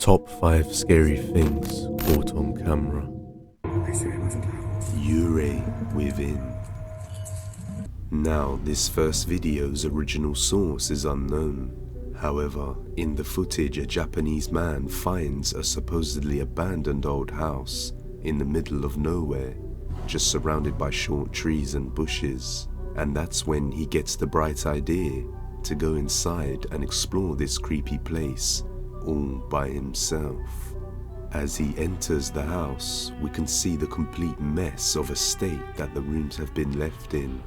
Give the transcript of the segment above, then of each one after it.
Top 5 scary things caught on camera. Yūrei within. Now, this first video's original source is unknown. However, in the footage, a Japanese man finds a supposedly abandoned old house in the middle of nowhere, just surrounded by short trees and bushes. And that's when he gets the bright idea to go inside and explore this creepy place all by himself. As he enters the house, we can see the complete mess of a state that the rooms have been left in.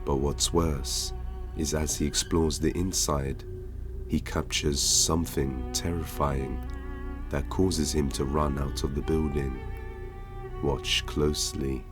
But what's worse is as he explores the inside, he captures something terrifying that causes him to run out of the building. Watch closely.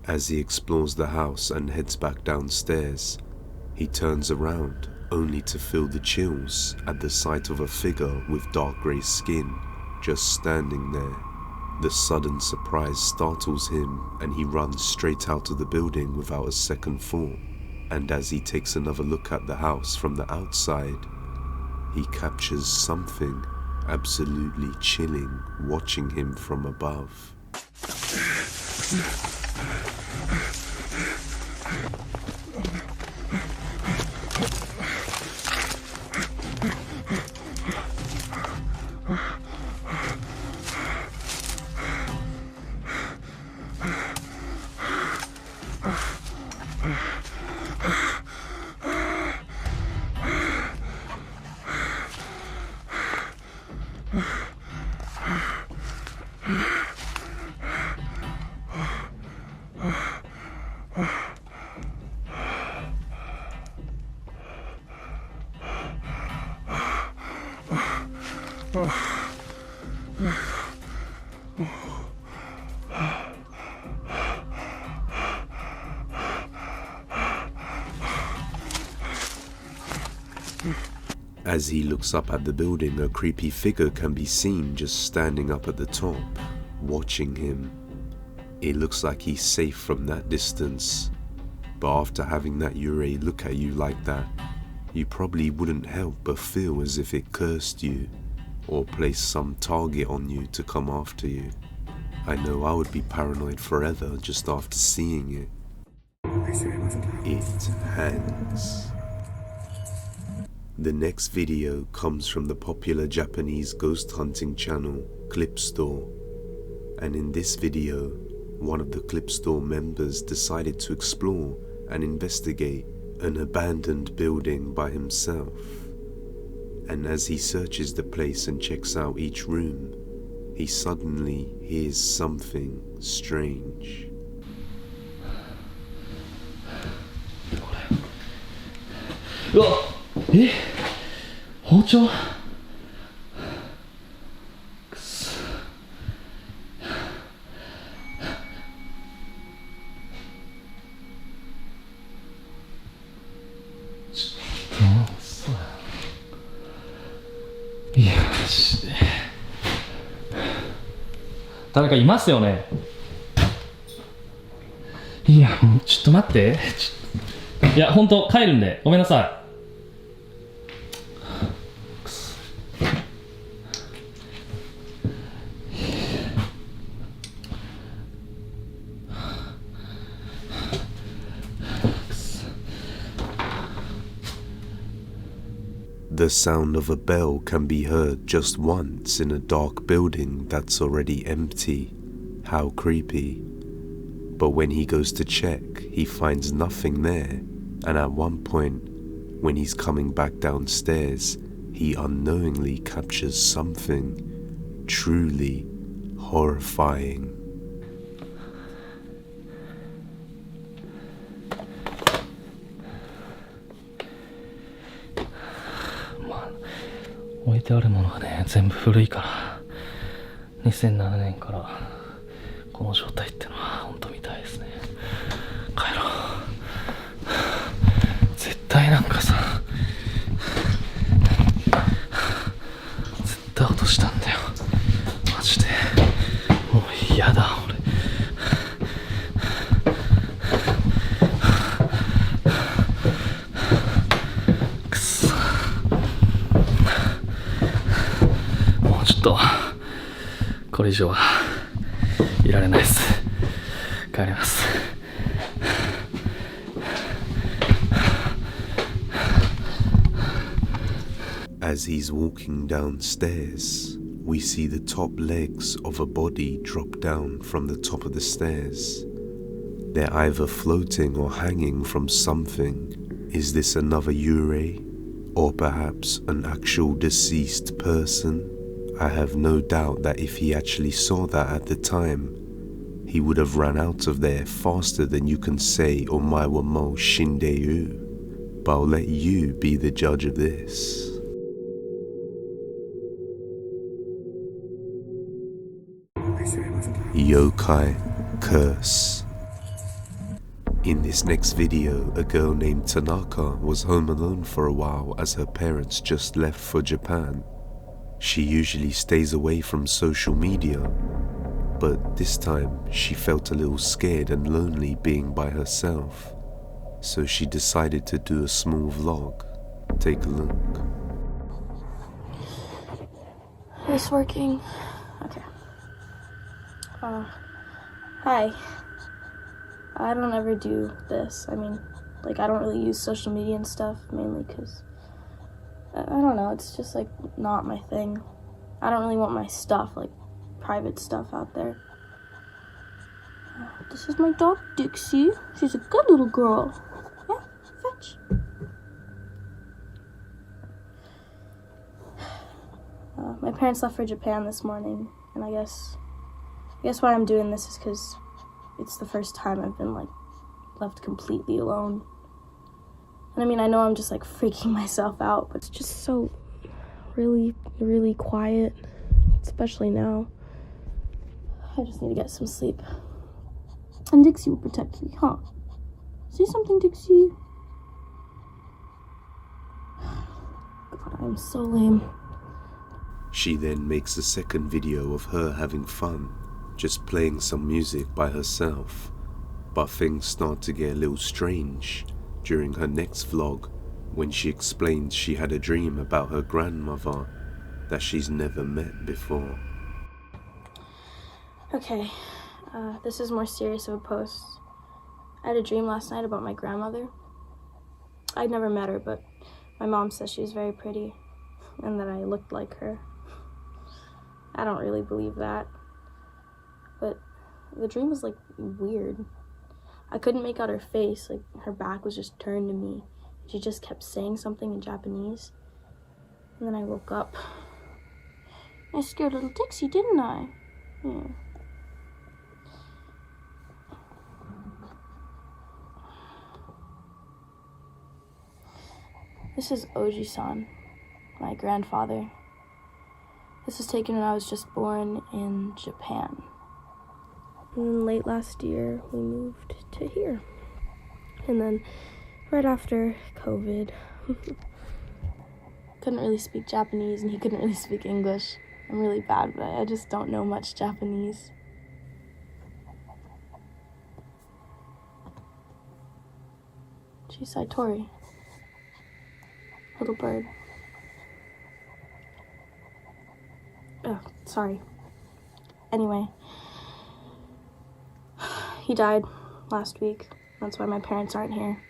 As he explores the house and heads back downstairs, he turns around only to feel the chills at the sight of a figure with dark grey skin just standing there. The sudden surprise startles him and he runs straight out of the building without a second thought. And as he takes another look at the house from the outside, he captures something absolutely chilling watching him from above. As he looks up at the building, a creepy figure can be seen just standing up at the top, watching him. It looks like he's safe from that distance, but after having that Yūrei look at you like that, you probably wouldn't help but feel as if it cursed you, or placed some target on you to come after you. I know I would be paranoid forever just after seeing it. It hangs. The next video comes from the popular Japanese ghost hunting channel, Clip Store. And in this video, one of the Clip Store members decided to explore and investigate an abandoned building by himself. And as he searches the place and checks out each room, he suddenly hears something strange. Oh! 包丁くそちょっとそうやいや誰かいますよね。いやもうちょっと待っていや本当帰るんでごめんなさい。The sound of a bell can be heard just once in a dark building that's already empty. How creepy. But when he goes to check, he finds nothing there, and at one point, when he's coming back downstairs, he unknowingly captures something truly horrifying. Man, 置いてあるものがね、全部古いから、2007年からこの状態ってのは本当みたいですね。帰ろう。絶対なんかさ、絶対落としたんだよ。マジで。もう嫌だ、俺。くそ。もうちょっと、これ以上はいられないです。帰ります。As he's walking downstairs, we see the top legs of a body drop down from the top of the stairs. They're either floating or hanging from something. Is this another Yūrei? Or perhaps an actual deceased person? I have no doubt that if he actually saw that at the time, he would have run out of there faster than you can say Omae wa mou shindeiru. But I'll let you be the judge of this. Yokai Curse. In this next video, a girl named Tanaka was home alone for a while as her parents just left for Japan. She usually stays away from social media, but this time she felt a little scared and lonely being by herself. So she decided to do a small vlog. Take a look. Is this working? Okay. Hi. I don't ever do this. I mean, like, I don't really use social media and stuff, mainly because, I don't know, it's just, like, not my thing. I don't really want my stuff, like, private stuff out there. This is my dog, Dixie. She's a good little girl. Yeah, fetch. My parents left for Japan this morning, and I guess why I'm doing this is because it's the first time I've been, like, left completely alone. And I mean, I know I'm just, like, freaking myself out, but it's just so really, really quiet, especially now. I just need to get some sleep. And Dixie will protect me, huh? See something, Dixie? God, I'm so lame. She then makes a second video of her having fun, just playing some music by herself. But things start to get a little strange during her next vlog when she explains she had a dream about her grandmother that she's never met before. Okay, this is more serious of a post. I had a dream last night about my grandmother. I'd never met her, but my mom says she was very pretty and that I looked like her. I don't really believe that, but the dream was, like, weird. I couldn't make out her face, like, her back was just turned to me. She just kept saying something in Japanese, and then I woke up. I scared little Dixie, didn't I? Yeah. This is Oji-san, my grandfather. This was taken when I was just born in Japan. And then late last year, we moved to here. And then right after COVID, couldn't really speak Japanese and he couldn't really speak English. I'm really bad, but I just don't know much Japanese. She's Saitori. Little bird. Oh, sorry. Anyway, he died last week. That's why my parents aren't here.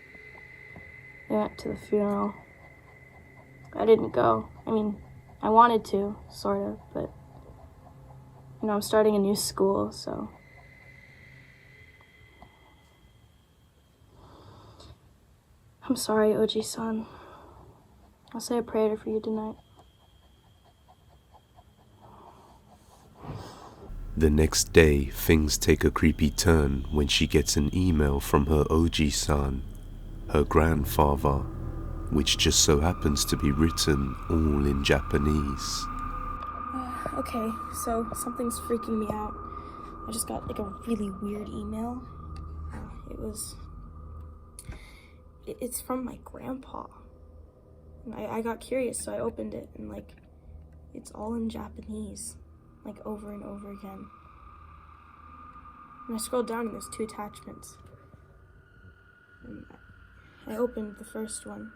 They went to the funeral. I didn't go. I mean, I wanted to, sort of, but, you know, I'm starting a new school, so. I'm sorry, Oji-san. I'll say a prayer for you tonight. The next day, things take a creepy turn when she gets an email from her Oji-san, her grandfather, which just so happens to be written all in Japanese. Okay, so something's freaking me out. I just got like a really weird email. It's from my grandpa. And I got curious, so I opened it, and like, it's all in Japanese, like over and over again. And I scrolled down and there's 2 attachments. And I opened the first one.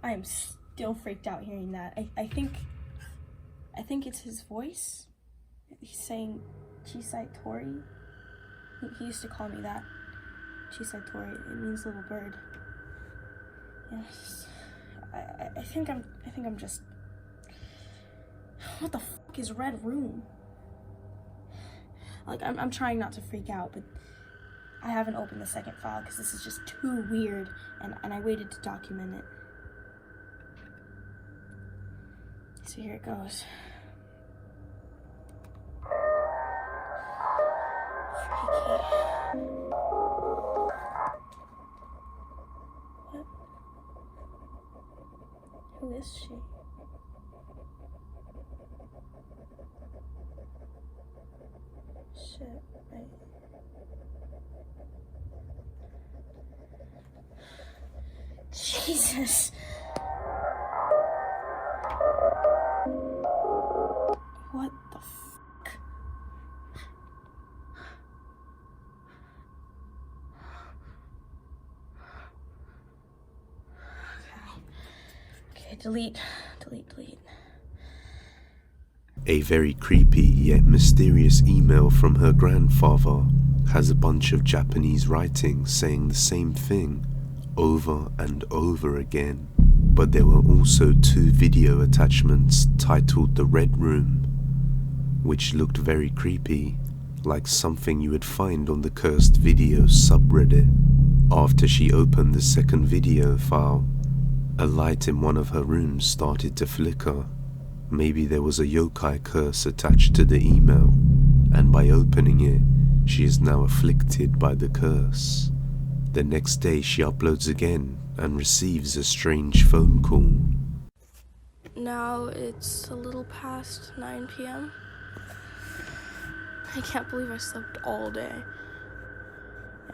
I am still freaked out hearing that. I think it's his voice. He's saying Chisai Tori. He used to call me that. Chisai Tori. It means little bird. Yes. I think I'm just. What the fuck is Red Room? Like, I'm trying not to freak out, but I haven't opened the second file because this is just too weird, and I waited to document it. So here it goes. Freaky. What? Who is she? Shit. Jesus. What the fuck? Okay, delete. A very creepy yet mysterious email from her grandfather has a bunch of Japanese writing saying the same thing over and over again, but there were also 2 video attachments titled The Red Room, which looked very creepy, like something you would find on the Cursed Videos subreddit. After she opened the second video file, a light in one of her rooms started to flicker. Maybe there was a yokai curse attached to the email, and by opening it, she is now afflicted by the curse. The next day she uploads again and receives a strange phone call. Now it's a little past 9 p.m. I can't believe I slept all day.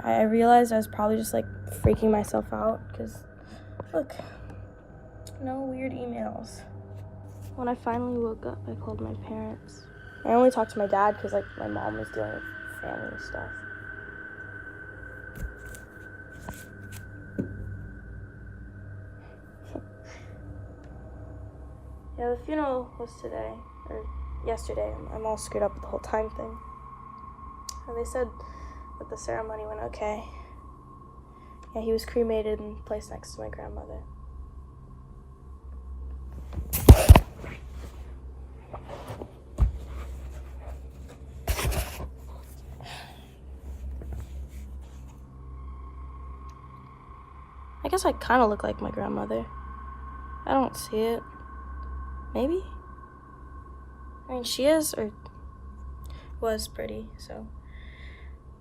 I realized I was probably just like freaking myself out because, look, no weird emails. When I finally woke up, I called my parents. I only talked to my dad because like my mom was dealing with family stuff. Yeah, the funeral was today, or yesterday. I'm all screwed up with the whole time thing. And they said that the ceremony went okay. Yeah, he was cremated and placed next to my grandmother. I guess I kind of look like my grandmother. I don't see it. Maybe? I mean, she is, or was pretty, so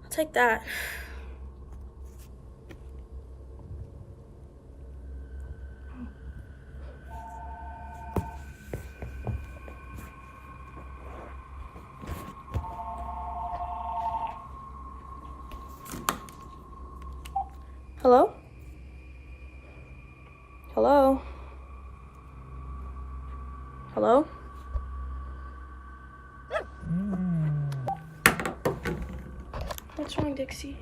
I'll take that. Hello? Hello? What's wrong, Dixie?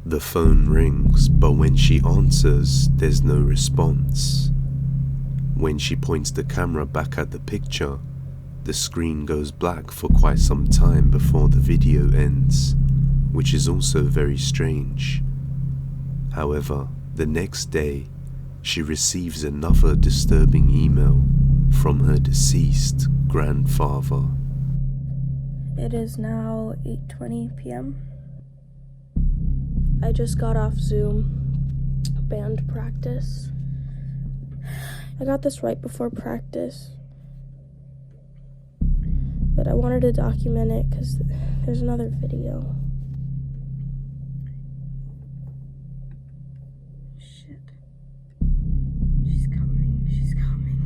The phone rings, but when she answers, there's no response. When she points the camera back at the picture, the screen goes black for quite some time before the video ends, which is also very strange. However, the next day, she receives another disturbing email from her deceased grandfather. It is now 8:20 p.m. I just got off Zoom band practice. I got this right before practice, but I wanted to document it because there's another video. Shit. She's coming. She's coming.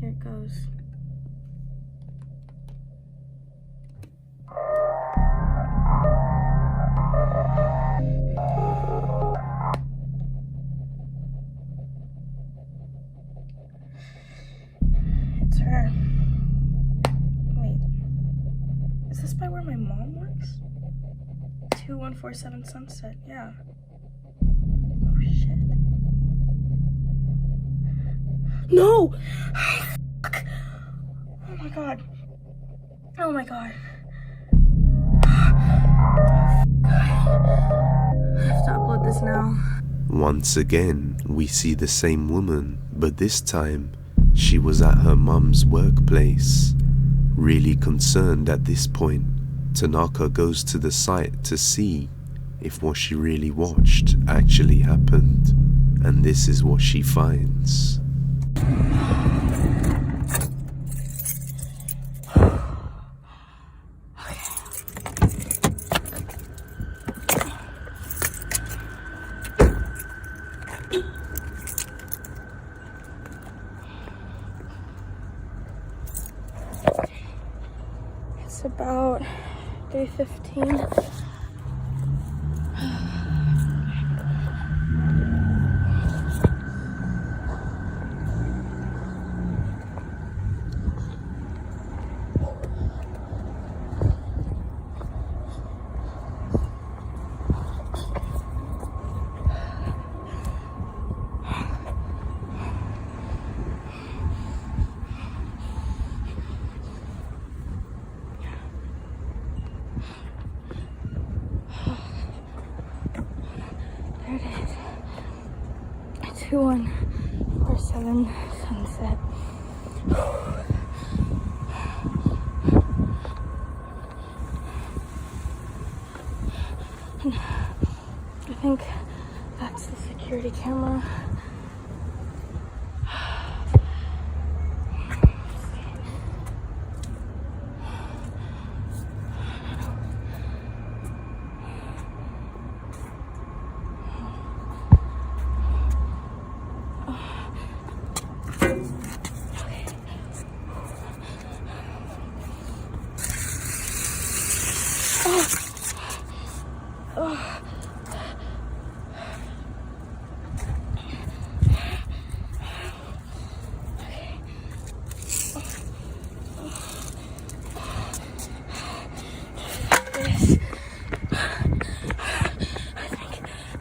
Here it goes. It's her. Wait. Is this by where my mom works? 2147 Sunset, yeah. Oh shit. No! Fuck! Oh my god. Oh my god. I have to upload this now. Once again, we see the same woman, but this time, she was at her mum's workplace. Really concerned at this point, Tanaka goes to the site to see if what she really watched actually happened, and this is what she finds. It's about 3:15. There it is. 2147 Sunset. I think that's the security camera.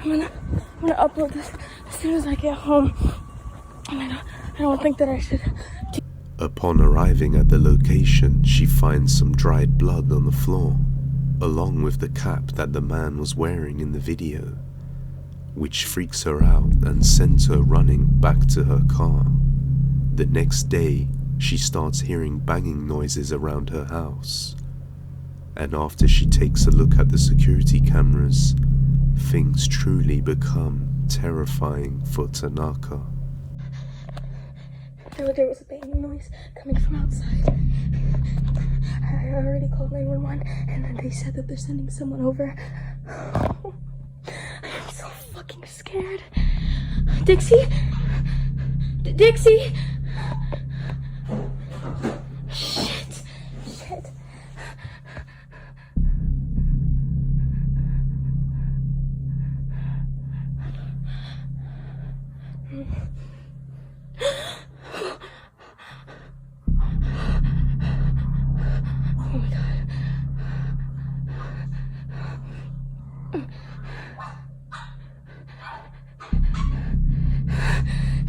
I'm gonna upload this as soon as I get home. And I don't think that I should. Upon arriving at the location, she finds some dried blood on the floor, along with the cap that the man was wearing in the video, which freaks her out and sends her running back to her car. The next day, she starts hearing banging noises around her house, and after she takes a look at the security cameras, things truly become terrifying for Tanaka. There was a banging noise coming from outside. I already called 911, and then they said that they're sending someone over. I'm so fucking scared. Dixie? Dixie! Shit. Shit. Oh my god.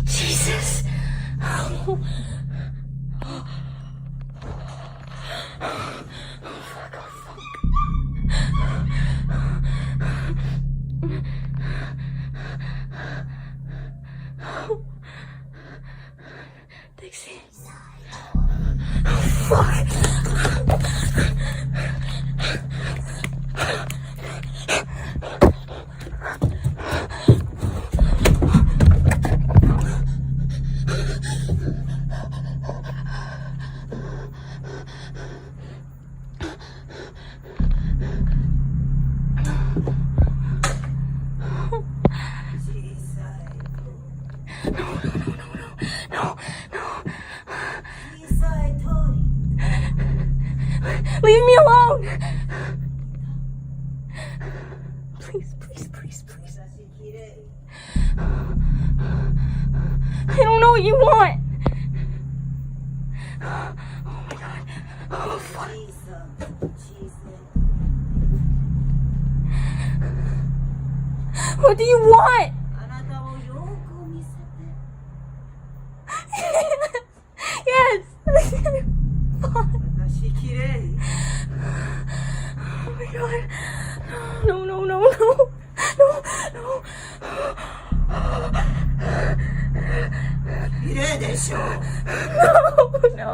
Jesus. Oh. Dixie. Oh, fuck. Leave me alone! Please, please, please, please. I don't know what you want! Oh my god. Oh fuck. What do you want? Yes! Fuck. Oh my god. No, no, no, no. No, no. No, no.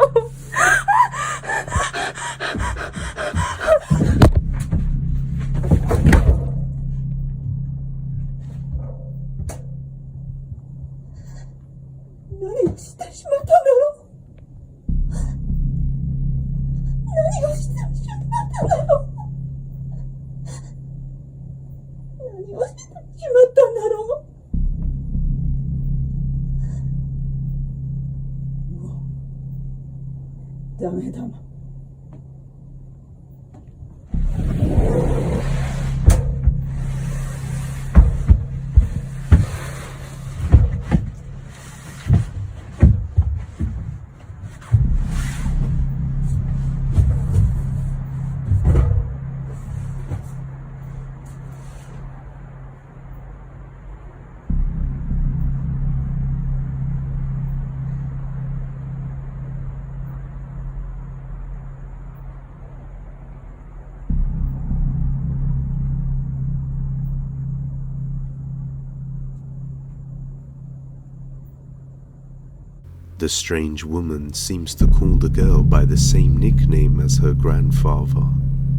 The strange woman seems to call the girl by the same nickname as her grandfather.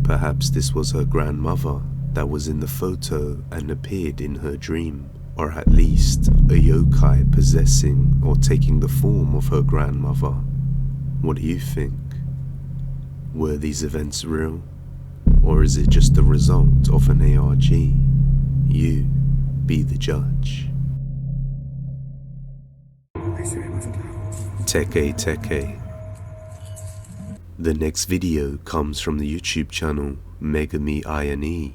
Perhaps this was her grandmother that was in the photo and appeared in her dream, or at least a yokai possessing or taking the form of her grandmother. What do you think? Were these events real? Or is it just the result of an ARG? You be the judge. Teke. The next video comes from the YouTube channel Megami INE,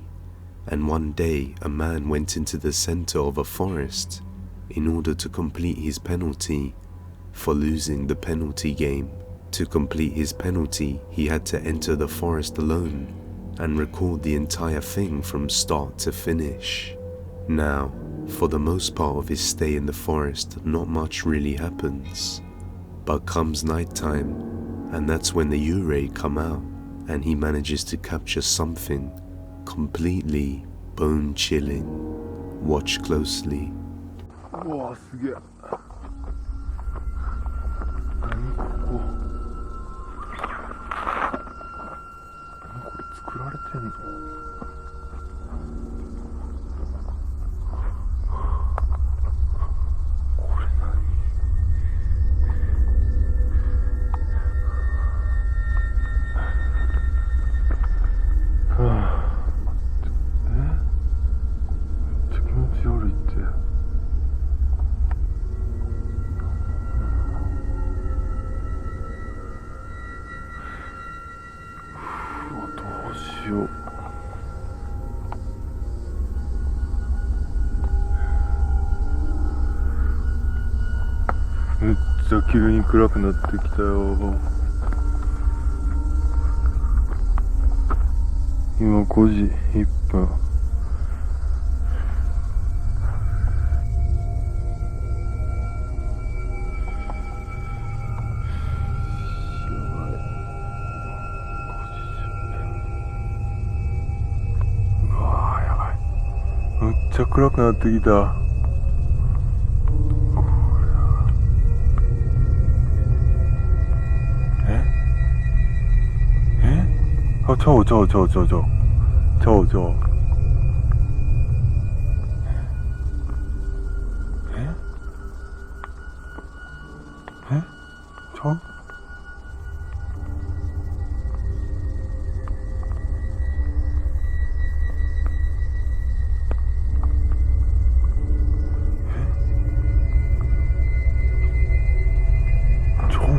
and one day a man went into the center of a forest in order to complete his penalty for losing the penalty game. To complete his penalty, he had to enter the forest alone and record the entire thing from start to finish. Now, for the most part of his stay in the forest, not much really happens. But comes nighttime, and that's when the Yūrei come out, and he manages to capture something completely bone-chilling. Watch closely. Whoa, すげえ。何ここ。これ作られてんの？しよう。めっちゃ急に暗くなってきたよ。今5時1分。めっちゃ暗くなってきた。あ、ちょう。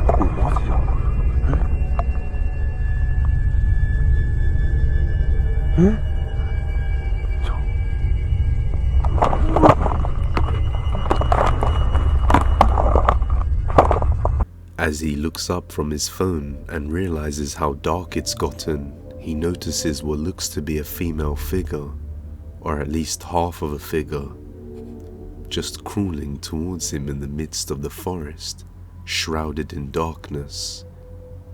これマジや。As he looks up from his phone and realizes how dark it's gotten, he notices what looks to be a female figure, or at least half of a figure, just crawling towards him in the midst of the forest, shrouded in darkness.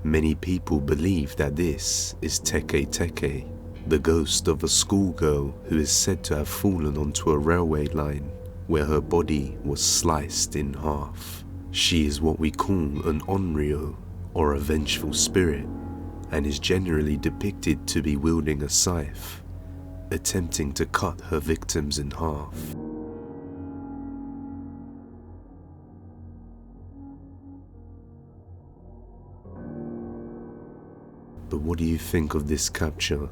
Many people believe that this is Teke, the ghost of a schoolgirl who is said to have fallen onto a railway line where her body was sliced in half. She is what we call an onryo, or a vengeful spirit, and is generally depicted to be wielding a scythe, attempting to cut her victims in half. But what do you think of this capture?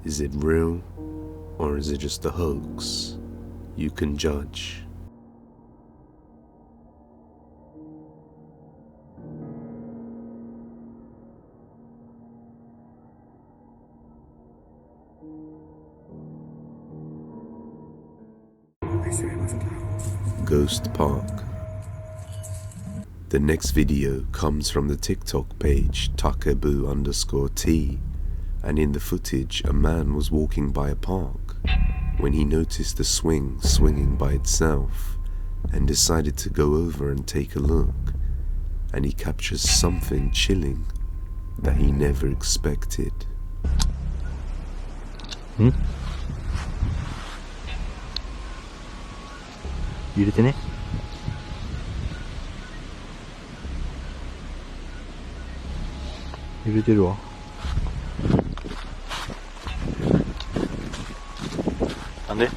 Is it real, or is it just a hoax? You can judge. Ghost Park. The next video comes from the TikTok page takebu_t, and in the footage a man was walking by a park when he noticed the swing swinging by itself and decided to go over and take a look, and he captures something chilling that he never expected. 入れてね。入れてるわ。なんで？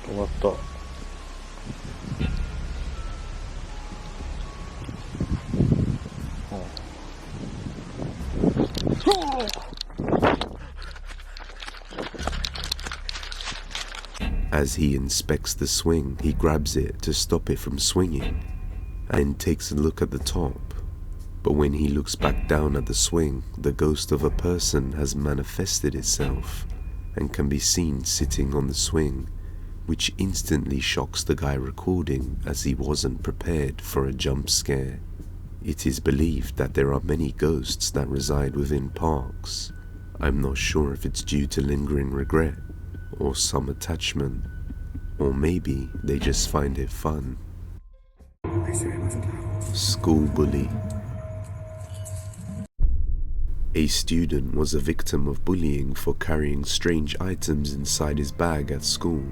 終わった。As he inspects the swing, he grabs it to stop it from swinging and takes a look at the top. But when he looks back down at the swing, the ghost of a person has manifested itself and can be seen sitting on the swing, which instantly shocks the guy recording as he wasn't prepared for a jump scare. It is believed that there are many ghosts that reside within parks. I'm not sure if it's due to lingering regret or some attachment, or maybe they just find it fun. School bully. A student was a victim of bullying for carrying strange items inside his bag at school.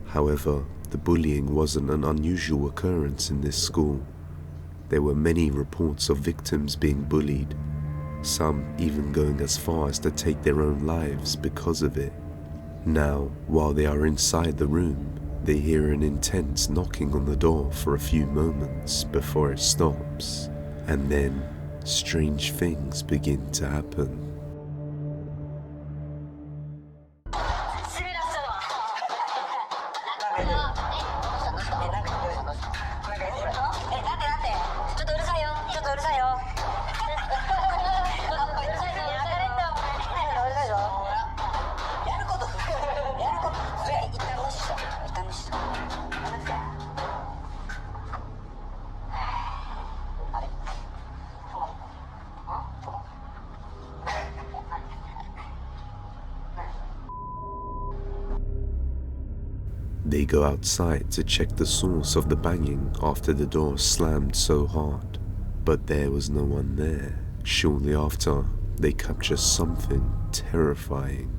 However, the bullying wasn't an unusual occurrence in this school. There were many reports of victims being bullied, some even going as far as to take their own lives because of it. Now, while they are inside the room, they hear an intense knocking on the door for a few moments before it stops, and then strange things begin to happen. They go outside to check the source of the banging after the door slammed so hard, but there was no one there. Shortly after, they capture something terrifying.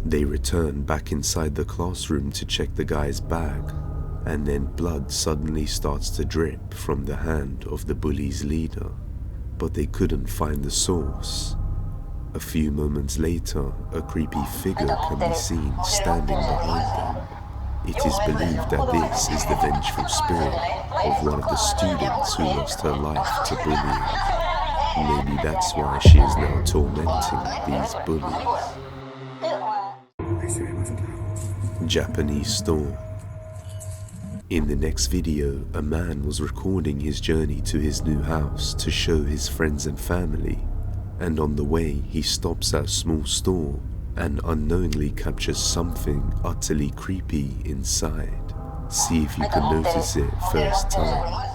They return back inside the classroom to check the guy's bag, and then blood suddenly starts to drip from the hand of the bully's leader, but they couldn't find the source. A few moments later, a creepy figure can be seen standing behind them. It is believed that this is the vengeful spirit of one of the students who lost her life to bullying. Maybe that's why she is now tormenting these bullies. Japanese store. In the next video, a man was recording his journey to his new house to show his friends and family, and on the way he stops at a small store and unknowingly captures something utterly creepy inside. See if you can notice it first time.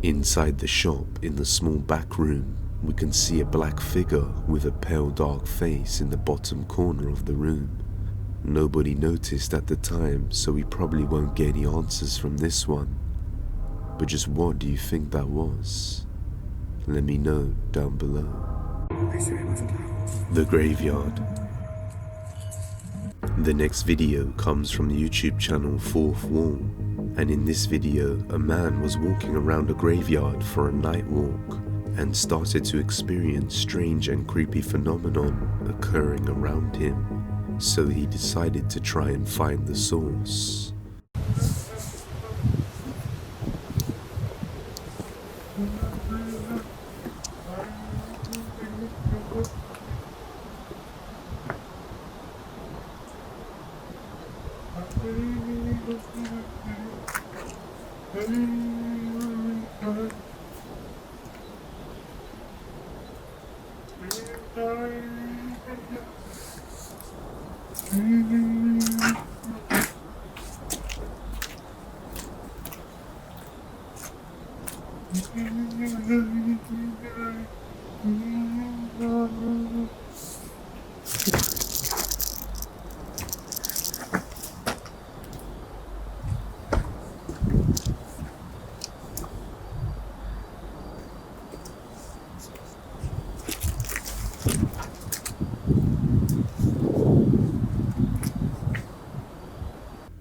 Inside the shop, in the small back room, we can see a black figure with a pale dark face in the bottom corner of the room. Nobody noticed at the time, so we probably won't get any answers from this one. But just what do you think that was? Let me know down below. The graveyard. The next video comes from the YouTube channel Fourth Wall, and in this video a man was walking around a graveyard for a night walk and started to experience strange and creepy phenomenon occurring around him, so he decided to try and find the source.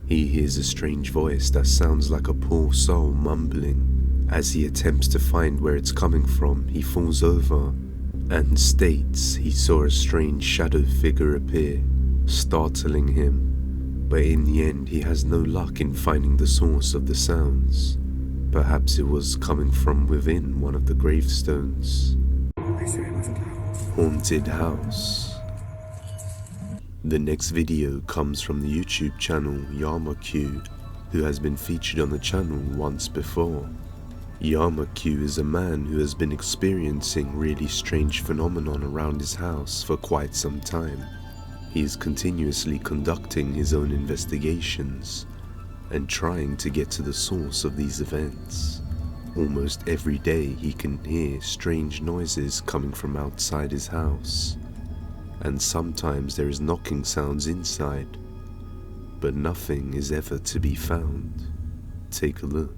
He hears a strange voice that sounds like a poor soul mumbling. As he attempts to find where it's coming from, he falls over and states he saw a strange shadow figure appear, startling him. But in the end, he has no luck in finding the source of the sounds. Perhaps it was coming from within one of the gravestones. Haunted house. The next video comes from the YouTube channel Yama-Q, who has been featured on the channel once before. Yama-Q is a man who has been experiencing really strange phenomenon around his house for quite some time. He is continuously conducting his own investigations and trying to get to the source of these events. Almost every day he can hear strange noises coming from outside his house, and sometimes there is knocking sounds inside, but nothing is ever to be found. Take a look.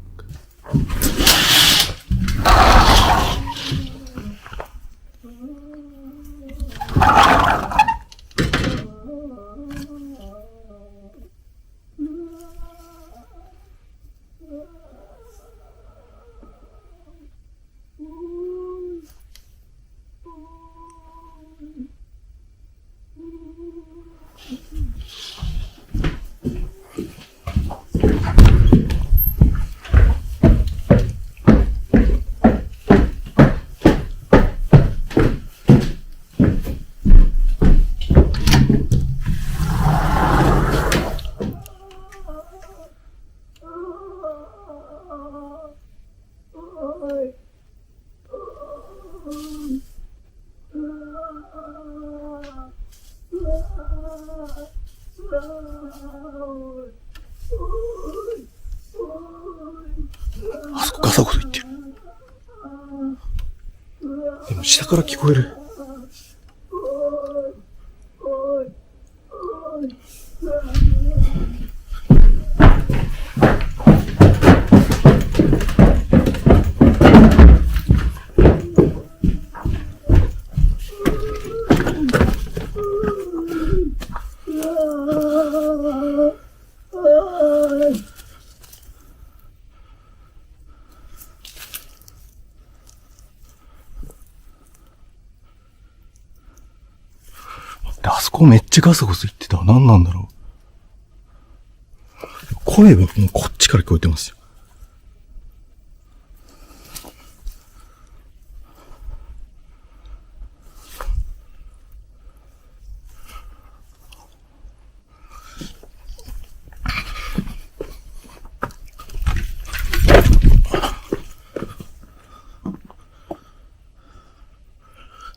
あそこガサゴソ言ってる。でも下から聞こえる。あそこめっちゃガサゴソ言ってた。何なんだろう。声はもうこっちから聞こえてますよ。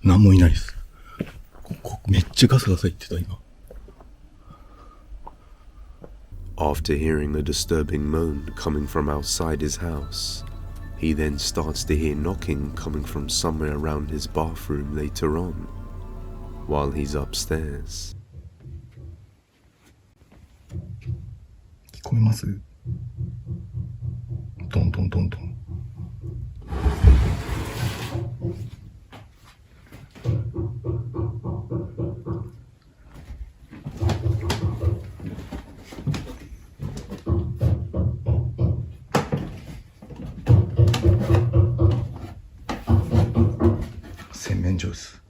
何もいないです。めっちゃガサガサ言ってた今。After hearing a disturbing moan coming from outside his house, he then starts to hear knocking coming from somewhere around his bathroom later on, while he's upstairs. 聞こえます？ドンドンドンドン。洗面所です。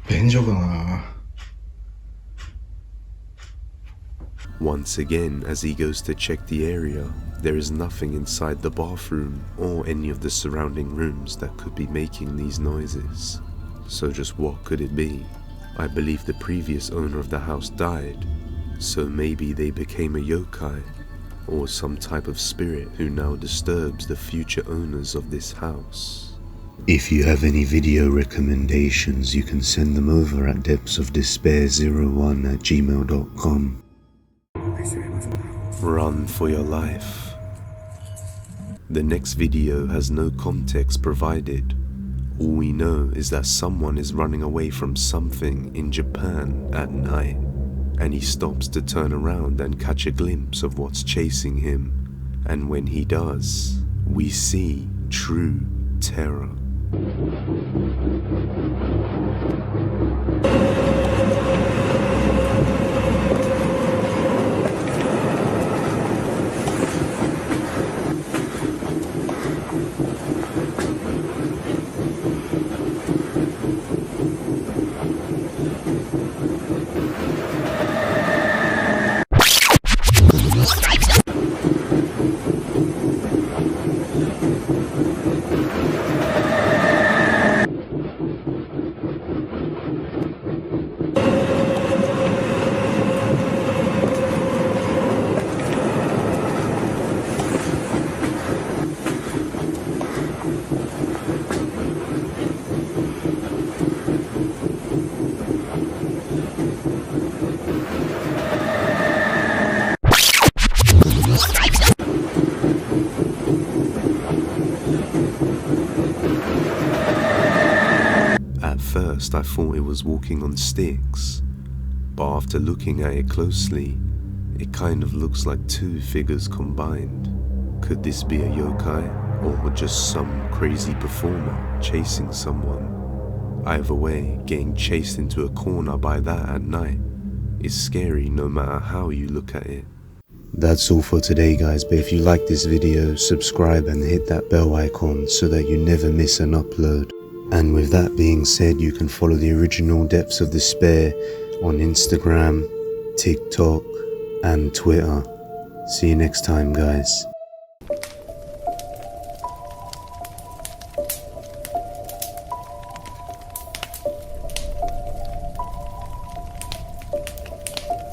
便所かな。Once again, as he goes to check the area, there is nothing inside the bathroom or any of the surrounding rooms that could be making these noises. So just what could it be? I believe the previous owner of the house died, so maybe they became a yokai, or some type of spirit who now disturbs the future owners of this house. If you have any video recommendations, you can send them over at depthsofdespair01@gmail.com. Run for your life. The next video has no context provided. All we know is that someone is running away from something in Japan at night, and he stops to turn around and catch a glimpse of what's chasing him. And when he does, we see true terror. I thought it was walking on sticks, but after looking at it closely, it kind of looks like two figures combined. Could this be a yokai, or just some crazy performer chasing someone? Either way, getting chased into a corner by that at night is scary no matter how you look at it. That's all for today, guys, but if you like this video, subscribe and hit that bell icon so that you never miss an upload. And with that being said, you can follow the original Depths of Despair on Instagram, TikTok, and Twitter. See you next time, guys.